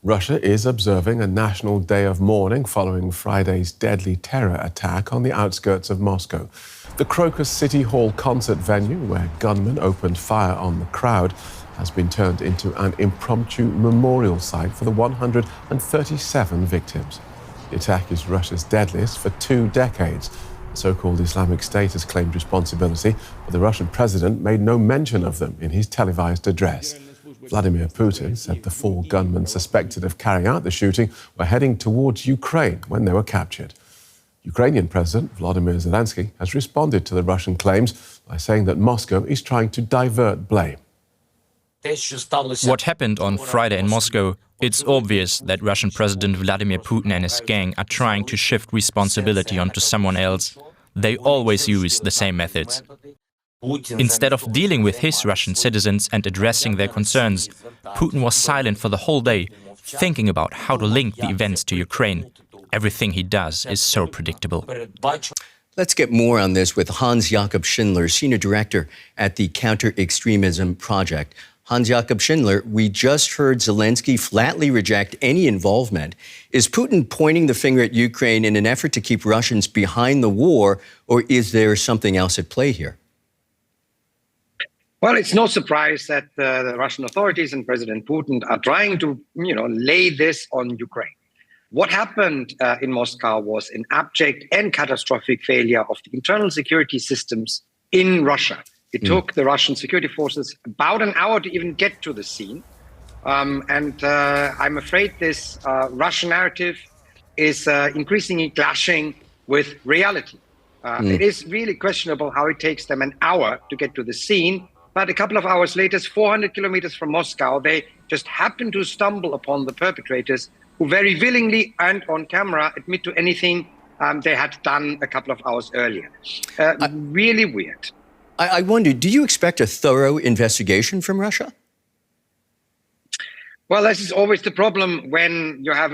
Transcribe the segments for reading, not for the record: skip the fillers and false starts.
Russia is observing a national day of mourning following Friday's deadly terror attack on the outskirts of Moscow. The Crocus City Hall concert venue, where gunmen opened fire on the crowd, has been turned into an impromptu memorial site for the 137 victims. The attack is Russia's deadliest for 2 decades. The so-called Islamic State has claimed responsibility, but the Russian president made no mention of them in his televised address. Vladimir Putin said the 4 gunmen suspected of carrying out the shooting were heading towards Ukraine when they were captured. Ukrainian President Volodymyr Zelensky has responded to the Russian claims by saying that Moscow is trying to divert blame. What happened on Friday in Moscow, it's obvious that Russian President Vladimir Putin and his gang are trying to shift responsibility onto someone else. They always use the same methods. Instead of dealing with his Russian citizens and addressing their concerns, Putin was silent for the whole day, thinking about how to link the events to Ukraine. Everything he does is so predictable. Let's get more on this with Hans-Jakob Schindler, Senior Director at the Counter-Extremism Project. Hans-Jakob Schindler, we just heard Zelensky flatly reject any involvement. Is Putin pointing the finger at Ukraine in an effort to keep Russians behind the war, or is there something else at play here? Well, it's no surprise that the Russian authorities and President Putin are trying to, lay this on Ukraine. What happened in Moscow was an abject and catastrophic failure of the internal security systems in Russia. It took the Russian security forces about an hour to even get to the scene. And I'm afraid this Russian narrative is increasingly clashing with reality. It is really questionable how it takes them an hour to get to the scene. But a couple of hours later, 400 kilometers from Moscow, they just happened to stumble upon the perpetrators, who very willingly and on camera admit to anything they had done a couple of hours earlier. Really weird. I wonder, do you expect a thorough investigation from Russia? Well, this is always the problem when you have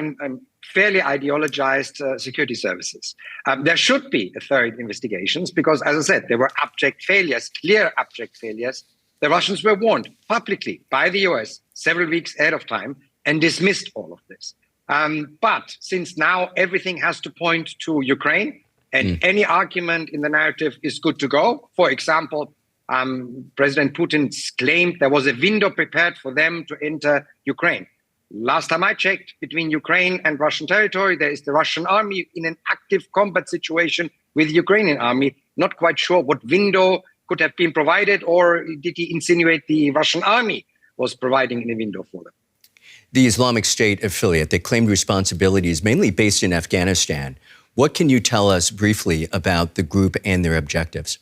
fairly ideologized security services. There should be a thorough investigations because, as I said, there were abject failures, clear abject failures. The Russians were warned publicly by the US several weeks ahead of time and dismissed all of this. But since now everything has to point to Ukraine, and any argument in the narrative is good to go. For example, President Putin claimed there was a window prepared for them to enter Ukraine. Last time I checked, between Ukraine and Russian territory, there is the Russian army in an active combat situation with the Ukrainian army. Not quite sure what window could have been provided, or did he insinuate the Russian army was providing a window for them? The Islamic State affiliate, they claimed responsibilities mainly based in Afghanistan. What can you tell us briefly about the group and their objectives?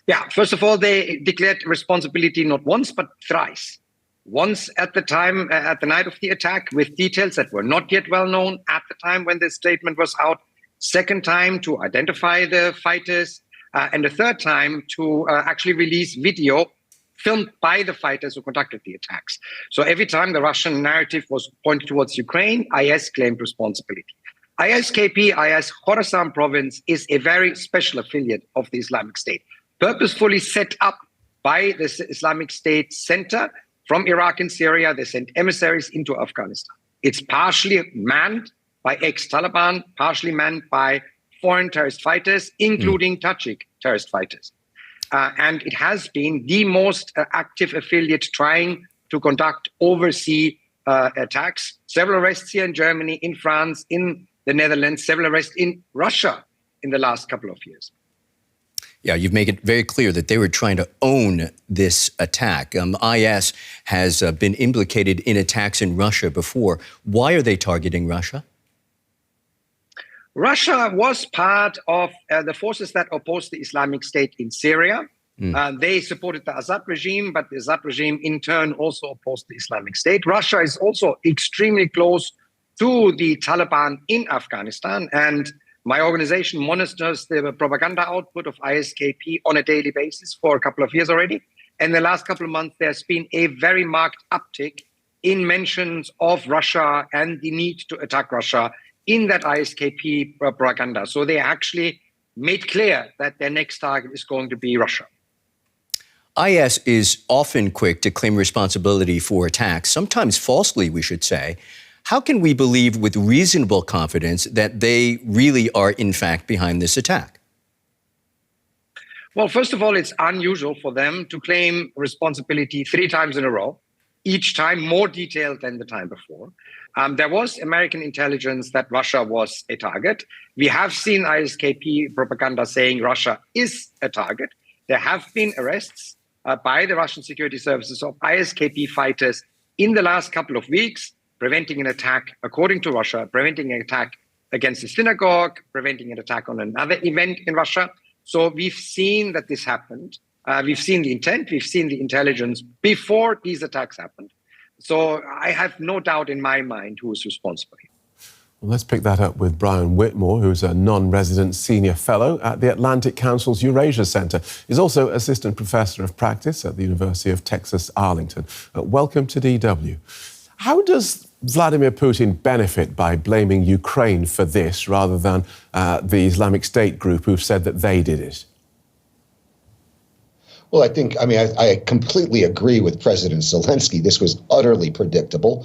Yeah, first of all, they declared responsibility not once, but thrice. Once at the time, at the night of the attack, with details that were not yet well known at the time when the statement was out. Second time to identify the fighters. And the third time to actually release video filmed by the fighters who conducted the attacks. So every time the Russian narrative was pointed towards Ukraine, IS claimed responsibility. ISKP, IS Khorasan province, is a very special affiliate of the Islamic State, purposefully set up by the Islamic State Center from Iraq and Syria. They sent emissaries into Afghanistan. It's partially manned by ex-Taliban, partially manned by foreign terrorist fighters, including Tajik terrorist fighters. And it has been the most active affiliate trying to conduct overseas attacks. Several arrests here in Germany, in France, in the Netherlands, several arrests in Russia in the last couple of years. Yeah, you've made it very clear that they were trying to own this attack. IS has been implicated in attacks in Russia before. Why are they targeting Russia? Russia was part of the forces that opposed the Islamic State in Syria. They supported the Assad regime, but the Assad regime in turn also opposed the Islamic State. Russia is also extremely close to the Taliban in Afghanistan, and my organization monitors the propaganda output of ISKP on a daily basis for a couple of years already. And the last couple of months, there's been a very marked uptick in mentions of Russia and the need to attack Russia in that ISKP propaganda. So they actually made clear that their next target is going to be Russia. IS is often quick to claim responsibility for attacks, sometimes falsely, we should say. How can we believe with reasonable confidence that they really are, in fact, behind this attack? Well, first of all, it's unusual for them to claim responsibility 3 times in a row, each time more detailed than the time before. There was American intelligence that Russia was a target. We have seen ISKP propaganda saying Russia is a target. There have been arrests by the Russian security services of ISKP fighters in the last couple of weeks, preventing an attack, according to Russia, preventing an attack against a synagogue, preventing an attack on another event in Russia. So we've seen that this happened. We've seen the intent, we've seen the intelligence before these attacks happened. So I have no doubt in my mind who is responsible. Well, let's pick that up with Brian Whitmore, who's a non-resident senior fellow at the Atlantic Council's Eurasia Centre. He's also assistant professor of practice at the University of Texas, Arlington. Welcome to DW. How does Vladimir Putin benefit by blaming Ukraine for this rather than the Islamic State group who've said that they did it? Well, I completely agree with President Zelensky. This was utterly predictable.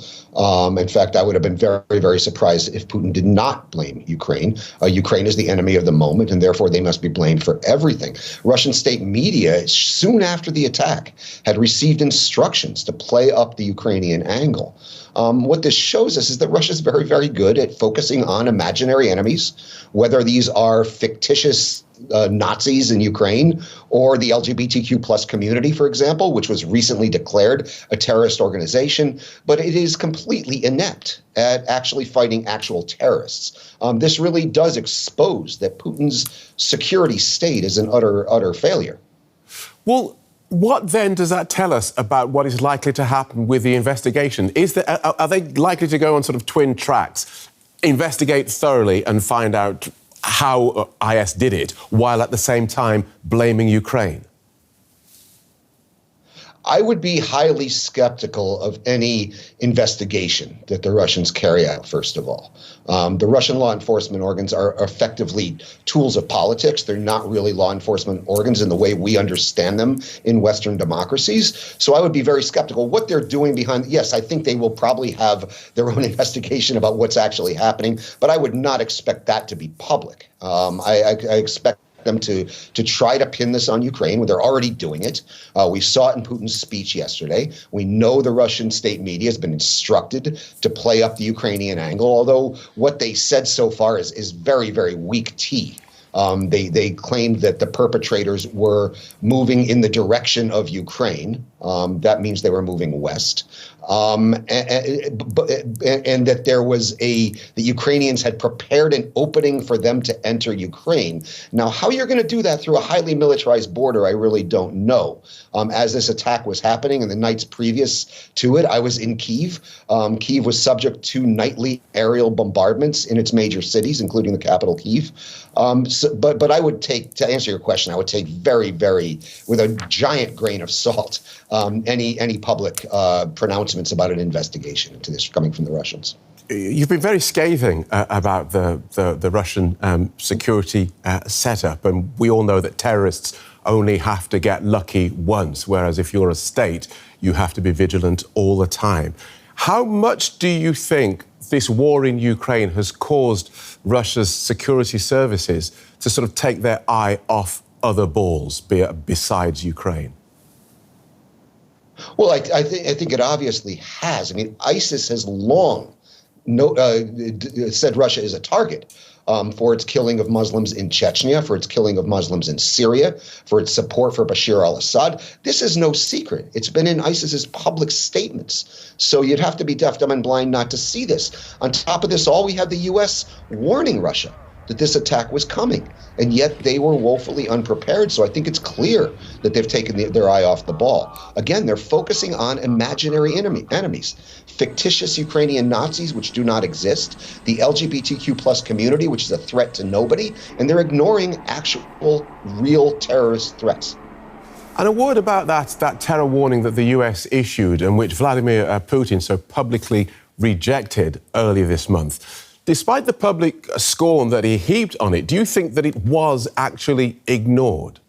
In fact, I would have been very, very surprised if Putin did not blame Ukraine. Ukraine is the enemy of the moment, and therefore they must be blamed for everything. Russian state media, soon after the attack, had received instructions to play up the Ukrainian angle. What this shows us is that Russia is very, very good at focusing on imaginary enemies, whether these are fictitious Nazis in Ukraine or the LGBTQ plus community, for example, which was recently declared a terrorist organization. But it is completely inept at actually fighting actual terrorists. This really does expose that Putin's security state is an utter failure. Well, what then does that tell us about what is likely to happen with the investigation? Are they likely to go on sort of twin tracks, investigate thoroughly and find out how IS did it, while at the same time blaming Ukraine? I would be highly skeptical of any investigation that the Russians carry out, first of all. The Russian law enforcement organs are effectively tools of politics. They're not really law enforcement organs in the way we understand them in Western democracies. So I would be very skeptical. What they're doing behind, yes, I think they will probably have their own investigation about what's actually happening, but I would not expect that to be public. I expect them to try to pin this on Ukraine when they're already doing it. We saw it in Putin's speech yesterday. We know the Russian state media has been instructed to play up the Ukrainian angle, although what they said so far is very, very weak tea. They claimed that the perpetrators were moving in the direction of Ukraine. That means they were moving west. And that the Ukrainians had prepared an opening for them to enter Ukraine. Now, how you're going to do that through a highly militarized border, I really don't know. As this attack was happening in the nights previous to it, I was in Kyiv. Kyiv was subject to nightly aerial bombardments in its major cities, including the capital, Kyiv. But I would take, to answer your question, I would take very, very, with a giant grain of salt, any public pronouncements about an investigation into this coming from the Russians. You've been very scathing about the Russian security setup, and we all know that terrorists only have to get lucky once, whereas if you're a state, you have to be vigilant all the time. How much do you think this war in Ukraine has caused Russia's security services to sort of take their eye off other balls besides Ukraine? Well, I think it obviously has. I mean, ISIS has long said Russia is a target for its killing of Muslims in Chechnya, for its killing of Muslims in Syria, for its support for Bashar al-Assad. This is no secret. It's been in ISIS's public statements. So you'd have to be deaf, dumb, and blind not to see this. On top of this all, we had the U.S. warning Russia that this attack was coming, and yet they were woefully unprepared. So I think it's clear that they've taken their eye off the ball. Again, they're focusing on imaginary enemies, fictitious Ukrainian Nazis, which do not exist, the LGBTQ plus community, which is a threat to nobody, and they're ignoring actual, real terrorist threats. And a word about that terror warning that the US issued and which Vladimir Putin so publicly rejected earlier this month. Despite the public scorn that he heaped on it, do you think that it was actually ignored?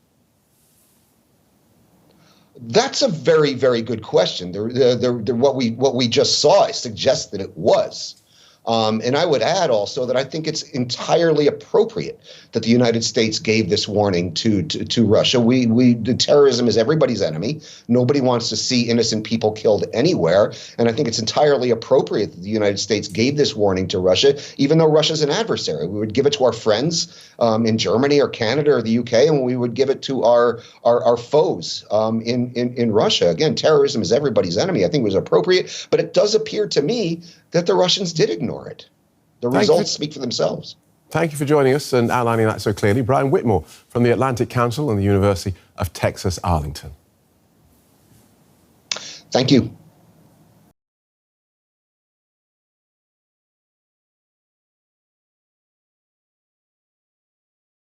That's a very, very good question. What we just saw suggests that it was. And I would add also that I think it's entirely appropriate that the United States gave this warning to Russia. Terrorism is everybody's enemy. Nobody wants to see innocent people killed anywhere. And I think it's entirely appropriate that the United States gave this warning to Russia, even though Russia's an adversary. We would give it to our friends in Germany or Canada or the UK, and we would give it to our foes in Russia. Again, terrorism is everybody's enemy. I think it was appropriate, but it does appear to me that the Russians did ignore it. The results speak for themselves. Thank you for joining us and outlining that so clearly. Brian Whitmore from the Atlantic Council and the University of Texas, Arlington. Thank you.